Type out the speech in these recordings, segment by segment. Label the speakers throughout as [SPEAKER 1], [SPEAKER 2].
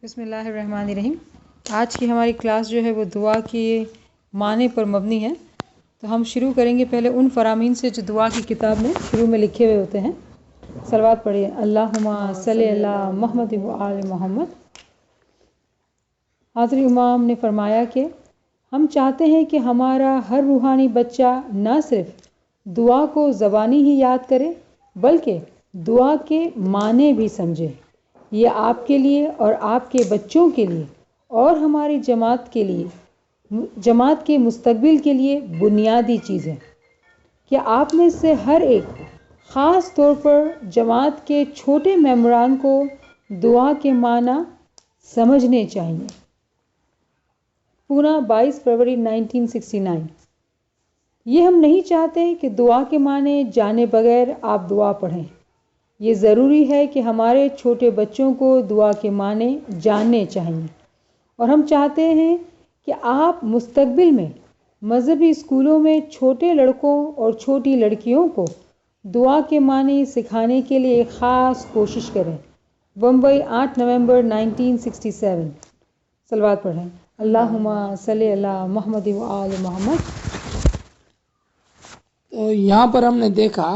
[SPEAKER 1] بسم اللہ الرحمن الرحیم۔ آج کی ہماری کلاس جو ہے وہ دعا کے معنی پر مبنی ہے۔ تو ہم شروع کریں گے پہلے ان فرامین سے جو دعا کی کتاب میں شروع میں لکھے ہوئے ہوتے ہیں۔ صلوات پڑھیے۔ اللہم صلی اللہ محمد و آل محمد۔ حضرت امام نے فرمایا کہ ہم چاہتے ہیں کہ ہمارا ہر روحانی بچہ نہ صرف دعا کو زبانی ہی یاد کرے بلکہ دعا کے معنی بھی سمجھے۔ یہ آپ کے لیے اور آپ کے بچوں کے لیے اور ہماری جماعت کے مستقبل کے لیے بنیادی چیز ہے کہ آپ میں سے ہر ایک خاص طور پر جماعت کے چھوٹے ممبران کو دعا کے معنی سمجھنے چاہیے۔ پونا 22 فروری 1969۔ یہ ہم نہیں چاہتے کہ دعا کے معنی جانے بغیر آپ دعا پڑھیں۔ یہ ضروری ہے کہ ہمارے چھوٹے بچوں کو دعا کے معنی جاننے چاہیے، اور ہم چاہتے ہیں کہ آپ مستقبل میں مذہبی اسکولوں میں چھوٹے لڑکوں اور چھوٹی لڑکیوں کو دعا کے معنی سکھانے کے لیے ایک خاص کوشش کریں۔ بمبئی 8 نومبر 1967۔ صلوات پڑھیں۔ اللہم صلی اللہ محمد و آل محمد۔
[SPEAKER 2] تو یہاں پر ہم نے دیکھا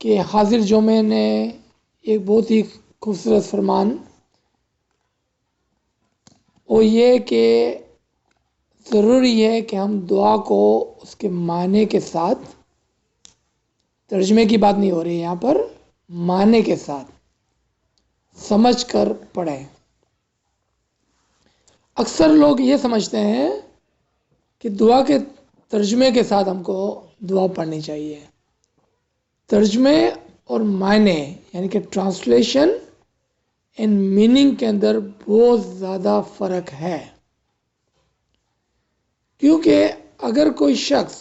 [SPEAKER 2] کہ حاضر جمعہ نے ایک بہت ہی خوبصورت فرمان، وہ یہ کہ ضروری ہے کہ ہم دعا کو اس کے معنی کے ساتھ، ترجمے کی بات نہیں ہو رہی یہاں پر، معنی کے ساتھ سمجھ کر پڑھیں۔ اکثر لوگ یہ سمجھتے ہیں کہ دعا کے ترجمے کے ساتھ ہم کو دعا پڑھنی چاہیے۔ ترجمے اور معنی یعنی کہ ٹرانسلیشن اینڈ میننگ کے اندر بہت زیادہ فرق ہے، کیونکہ اگر کوئی شخص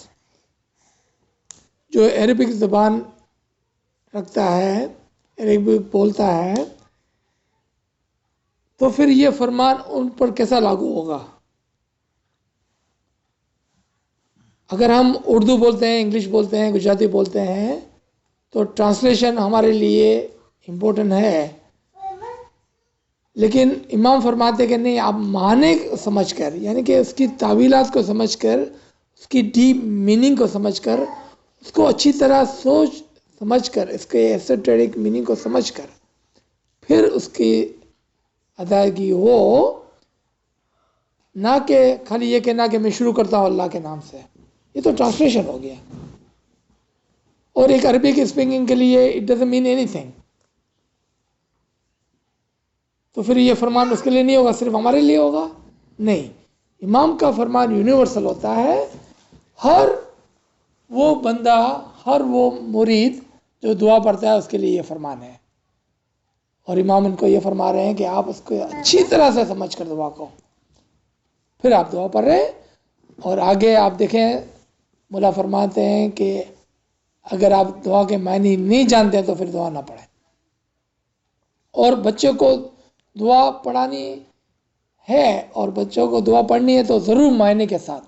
[SPEAKER 2] جو عربک زبان رکھتا ہے، عربک بولتا ہے، تو پھر یہ فرمان ان پر کیسا لاگو ہوگا؟ اگر ہم اردو بولتے ہیں، انگلش بولتے ہیں، گجراتی بولتے ہیں، تو ٹرانسلیشن ہمارے لیے امپورٹنٹ ہے، لیکن امام فرماتے کہ نہیں، آپ معنی سمجھ کر، یعنی کہ اس کی تعویلات کو سمجھ کر، اس کی ڈیپ میننگ کو سمجھ کر، اس کو اچھی طرح سوچ سمجھ کر، اس کے ایسوٹیرک میننگ کو سمجھ کر پھر اس کی ادائیگی ہو، نہ کہ خالی یہ کہنا کہ میں شروع کرتا ہوں اللہ کے نام سے۔ یہ تو ٹرانسلیشن ہو گیا، اور ایک عربک اسپیکنگ کے لیے it doesn't mean any thing. تو پھر یہ فرمان اس کے لیے نہیں ہوگا، صرف ہمارے لیے ہوگا؟ نہیں، امام کا فرمان یونیورسل ہوتا ہے۔ ہر وہ بندہ، ہر وہ مرید جو دعا پڑھتا ہے اس کے لیے یہ فرمان ہے، اور امام ان کو یہ فرما رہے ہیں کہ آپ اس کو اچھی طرح سے سمجھ کر دعا کو پھر آپ دعا پڑھ رہے ہیں۔ اور آگے آپ دیکھیں، مولا فرماتے ہیں کہ اگر آپ دعا کے معنی نہیں جانتے ہیں تو پھر دعا نہ پڑھیں، اور بچوں کو دعا پڑھانی ہے، اور بچوں کو دعا پڑھنی ہے تو ضرور معنی کے ساتھ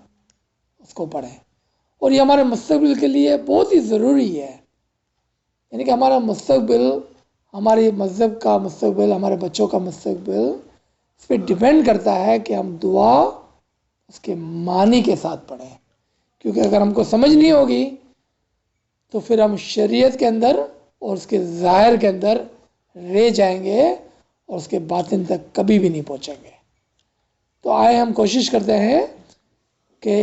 [SPEAKER 2] اس کو پڑھیں، اور یہ ہمارے مستقبل کے لیے بہت ہی ضروری ہے۔ یعنی کہ ہمارا مستقبل، ہمارے مذہب کا مستقبل، ہمارے بچوں کا مستقبل اس پہ ڈیپینڈ کرتا ہے کہ ہم دعا اس کے معنی کے ساتھ پڑھیں، کیونکہ اگر ہم کو سمجھ نہیں ہوگی تو پھر ہم شریعت کے اندر اور اس کے ظاہر کے اندر رہ جائیں گے، اور اس کے باطن تک کبھی بھی نہیں پہنچیں گے۔ تو آئے ہم کوشش کرتے ہیں کہ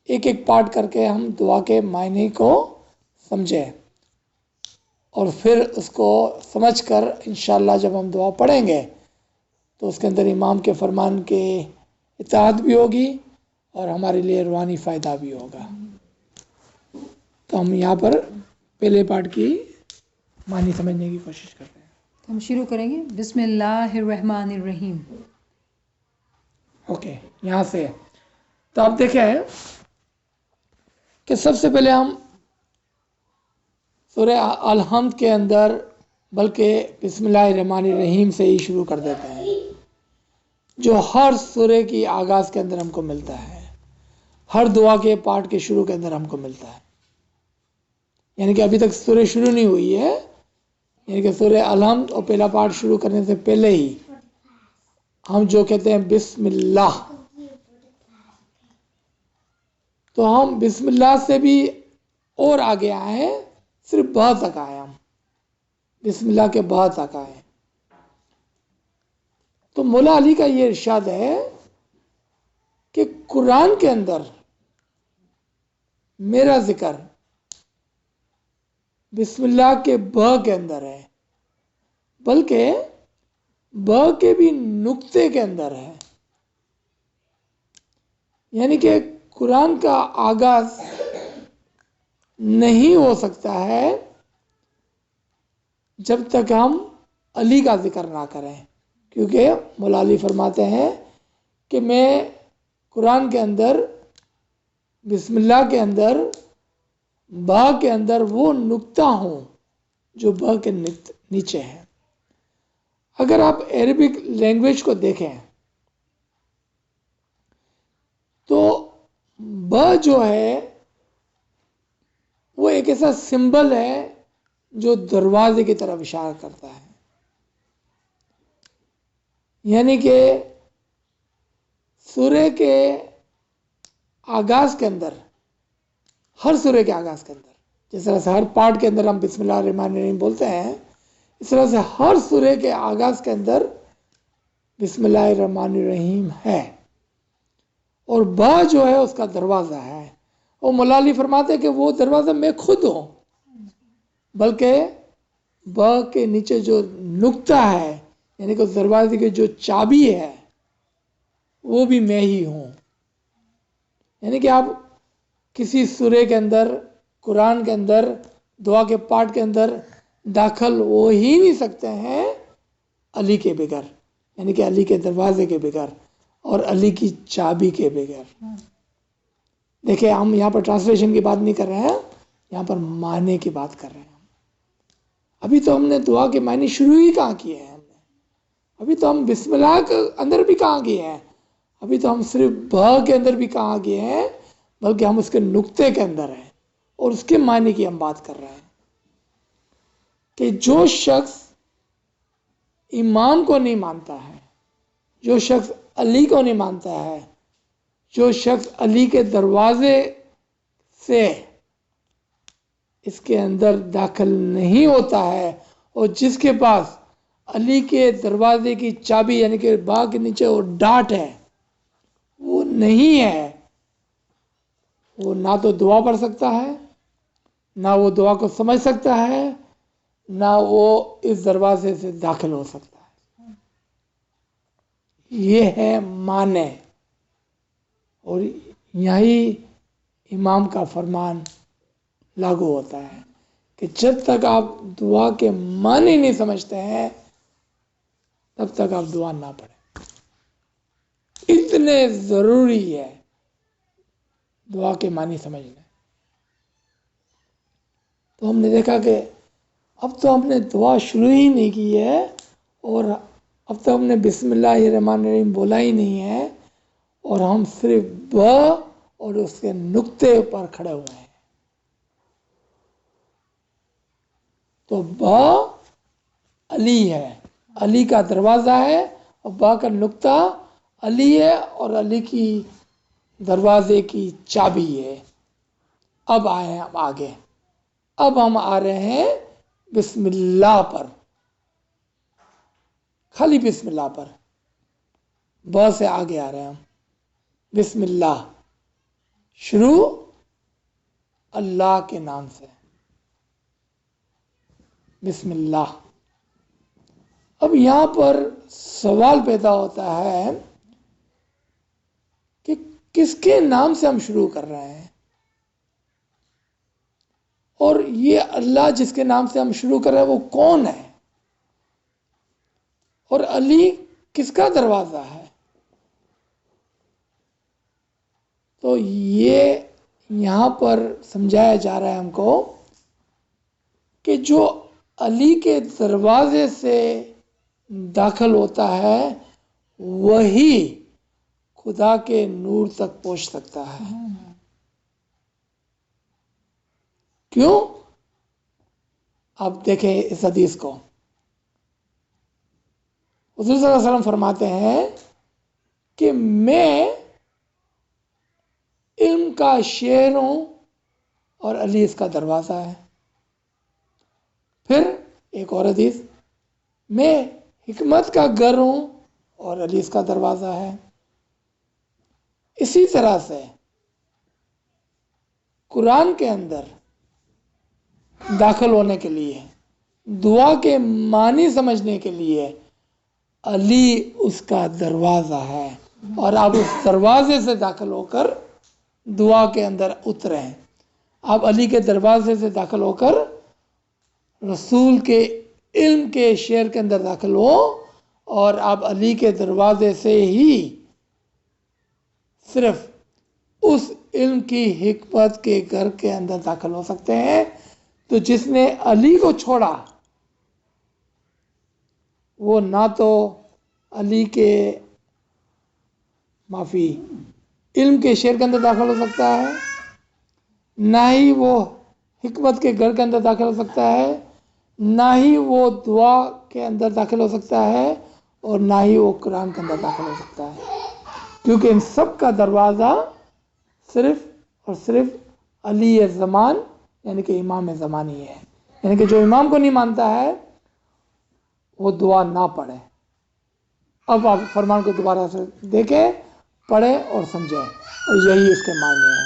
[SPEAKER 2] ایک ایک پارٹ کر کے ہم دعا کے معنی کو سمجھیں، اور پھر اس کو سمجھ کر انشاءاللہ جب ہم دعا پڑھیں گے تو اس کے اندر امام کے فرمان کے اطاعت بھی ہوگی اور ہمارے لیے روحانی فائدہ بھی ہوگا۔ تو ہم یہاں پر پہلے پارٹ کی معنی سمجھنے کی کوشش کرتے ہیں۔
[SPEAKER 1] ہم شروع کریں گے۔ بسم اللہ الرحمن الرحیم۔
[SPEAKER 2] اوکے، یہاں سے تو آپ دیکھیں کہ سب سے پہلے ہم سورہ الحمد کے اندر بلکہ بسم اللہ الرحمن الرحیم سے ہی شروع کر دیتے ہیں، جو ہر سورہ کی آغاز کے اندر ہم کو ملتا ہے، ہر دعا کے پارٹ کے شروع کے اندر ہم کو ملتا ہے۔ یعنی کہ ابھی تک سورہ شروع نہیں ہوئی ہے، یعنی کہ سورہ الحمد اور پہلا پارٹ شروع کرنے سے پہلے ہی ہم جو کہتے ہیں بسم اللہ، تو ہم بسم اللہ سے بھی اور آگے آئے ہیں، صرف با تک آئے ہم، بسم اللہ کے با تک آئے. تو مولا علی کا یہ ارشاد ہے کہ قرآن کے اندر میرا ذکر بسم اللہ کے با کے اندر ہے، بلکہ با کے بھی نقطے کے اندر ہے. یعنی کہ قرآن کا آغاز نہیں ہو سکتا ہے جب تک ہم علی کا ذکر نہ کریں، کیونکہ مولا علی فرماتے ہیں کہ میں قرآن کے اندر بسم اللہ کے اندر با کے اندر وہ نقطہ ہوں جو با کے نیچے ہے. اگر آپ عربک لینگویج کو دیکھیں تو با جو ہے وہ ایک ایسا سمبل ہے جو دروازے کی طرف اشارہ کرتا ہے. یعنی کہ سورہ کے آغاز کے اندر، ہر سورہ کے آغاز کے اندر، جس طرح سے ہر پارٹ کے اندر ہم بسم اللہ الرحمن الرحیم بولتے ہیں، اس طرح سے ہر سورہ کے آغاز کے اندر بسم اللہ الرحمن الرحیم ہے، اور با جو ہے اس کا دروازہ ہے. اور مولا علی فرماتے ہیں کہ وہ دروازہ میں خود ہوں، بلکہ با کے نیچے جو نقطہ ہے، یعنی کہ اس دروازے کی جو چابی ہے وہ بھی میں ہی ہوں. یعنی کہ آپ کسی سورے کے اندر، قرآن کے اندر، دعا کے پارٹ کے اندر داخل ہو ہی نہیں سکتے ہیں علی کے بغیر، یعنی کہ علی کے دروازے کے بغیر اور علی کی چابی کے بغیر. دیکھیں ہم یہاں پر ٹرانسلیشن کی بات نہیں کر رہے ہیں، یہاں پر معنی کی بات کر رہے ہیں. ابھی تو ہم نے دعا کے معنی شروع ہی کہاں کیے ہیں، ابھی تو ہم بسم اللہ کے اندر بھی کہاں گئے ہیں، ابھی تو ہم صرف با کے اندر بھی کہاں گئے ہیں، بلکہ ہم اس کے نقطے کے اندر ہیں اور اس کے معنی کی ہم بات کر رہے ہیں. کہ جو شخص امام کو نہیں مانتا ہے، جو شخص علی کو نہیں مانتا ہے، جو شخص علی کے دروازے سے اس کے اندر داخل نہیں ہوتا ہے، اور جس کے پاس علی کے دروازے کی چابی یعنی کہ با کے نیچے وہ ڈاٹ ہے وہ نہیں ہے، وہ نہ تو دعا پڑھ سکتا ہے، نہ وہ دعا کو سمجھ سکتا ہے، نہ وہ اس دروازے سے داخل ہو سکتا ہے. یہ ہے معنی، اور یہی امام کا فرمان لاگو ہوتا ہے کہ جب تک آپ دعا کے معنی نہیں سمجھتے ہیں تب تک آپ دعا نہ پڑھیں. اتنے ضروری ہے دعا کے معنی سمجھنا. تو ہم نے دیکھا کہ اب تو ہم نے دعا شروع ہی نہیں کی ہے، اور اب تو ہم نے بسم اللہ الرحمن الرحیم بولا ہی نہیں ہے، اور ہم صرف با اور اس کے نقطے پر کھڑے ہوئے ہیں. تو با علی ہے، علی کا دروازہ ہے، اور با کا نقطہ علی ہے اور علی کی دروازے کی چابی ہے. اب آئے ہیں ہم آگے، اب ہم آ رہے ہیں بسم اللہ پر، خالی بسم اللہ پر، با سے آگے آ رہے ہیں ہم. بسم اللہ، شروع اللہ کے نام سے، بسم اللہ. اب یہاں پر سوال پیدا ہوتا ہے کہ کس کے نام سے ہم شروع کر رہے ہیں، اور یہ اللہ جس کے نام سے ہم شروع کر رہے ہیں وہ کون ہے، اور علی کس کا دروازہ ہے. تو یہ یہاں پر سمجھایا جا رہا ہے ہم کو کہ جو علی کے دروازے سے داخل ہوتا ہے وہی خدا کے نور تک پہنچ سکتا ہے. کیوں؟ آپ دیکھیں اس حدیث کو، حضور صلی اللہ علیہ وسلم فرماتے ہیں کہ میں علم کا شیر ہوں اور علی اس کا دروازہ ہے. پھر ایک اور حدیث، میں حکمت کا گھر ہوں اور علی اس کا دروازہ ہے. اسی طرح سے قرآن کے اندر داخل ہونے کے لیے، دعا کے معنی سمجھنے کے لیے علی اس کا دروازہ ہے، اور آپ اس دروازے سے داخل ہو کر دعا کے اندر اتریں. آپ علی کے دروازے سے داخل ہو کر رسول کے علم کے شعر کے اندر داخل ہو، اور آپ علی کے دروازے سے ہی صرف اس علم کی حکمت کے گھر کے اندر داخل ہو سکتے ہیں. تو جس نے علی کو چھوڑا وہ نہ تو علی کے معافی علم کے شعر کے اندر داخل ہو سکتا ہے، نہ ہی وہ حکمت کے گھر کے اندر داخل ہو سکتا ہے، نہ ہی وہ دعا کے اندر داخل ہو سکتا ہے، اور نہ ہی وہ قرآن کے اندر داخل ہو سکتا ہے. کیونکہ ان سب کا دروازہ صرف اور صرف علی زمان یعنی کہ امام زمانی ہے. یعنی کہ جو امام کو نہیں مانتا ہے وہ دعا نہ پڑھے. اب آپ فرمان کو دوبارہ سے دیکھیں، پڑھیں اور سمجھیں، اور یہی اس کے معنی ہیں.